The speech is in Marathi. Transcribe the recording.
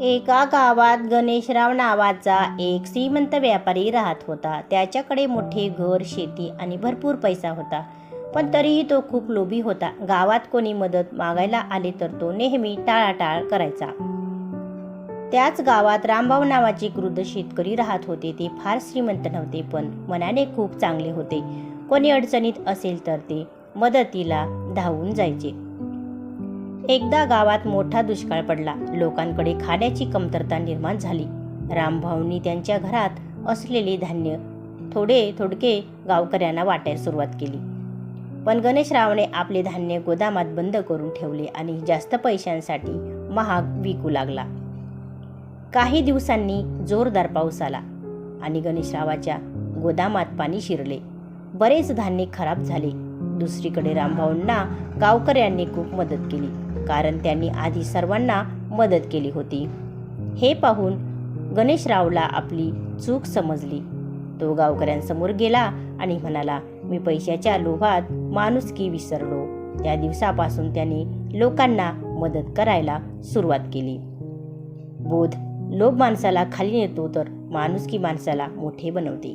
एका गावात गणेशराव नावाचा एक श्रीमंत व्यापारी राहत होता. त्याच्याकडे मोठे घर, शेती आणि भरपूर पैसा होता. पण तरीही तो खूप लोभी होता. गावात कोणी मदत मागायला आले तर तो नेहमी टाळाटाळ करायचा. त्याच गावात रामभाऊ नावाचे एक वृद्ध शेतकरी राहत होते. ते फार श्रीमंत नव्हते, पण मनाने खूप चांगले होते. कोणी अडचणीत असेल तर ते मदतीला धावून जायचे. एकदा गावात मोठा दुष्काळ पडला. लोकांकडे खाण्याची कमतरता निर्माण झाली. रामभाऊंनी त्यांच्या घरात असलेले धान्य थोडके गावकऱ्यांना वाटायला सुरुवात केली. पण गणेशरावने आपले धान्य गोदामात बंद करून ठेवले आणि जास्त पैशांसाठी महाग विकू लागला. काही दिवसांनी जोरदार पाऊस आला आणि गणेशरावाच्या गोदामात पाणी शिरले. बरेच धान्य खराब झाले. दुसरीकडे रामभाऊंना गावकऱ्यांनी खूप मदत केली, कारण त्यांनी आधी सर्वांना मदत केली होती. हे पाहून गणेशरावला आपली चूक समजली. तो गावकऱ्यांसमोर गेला आणि म्हणाला, मी पैशाच्या लोभात माणुसकी विसरलो. त्या दिवसापासून त्याने लोकांना मदत करायला सुरुवात केली. बोध: लोभ माणसाला खाली नेतो तर माणुसकी माणसाला मोठे बनवते.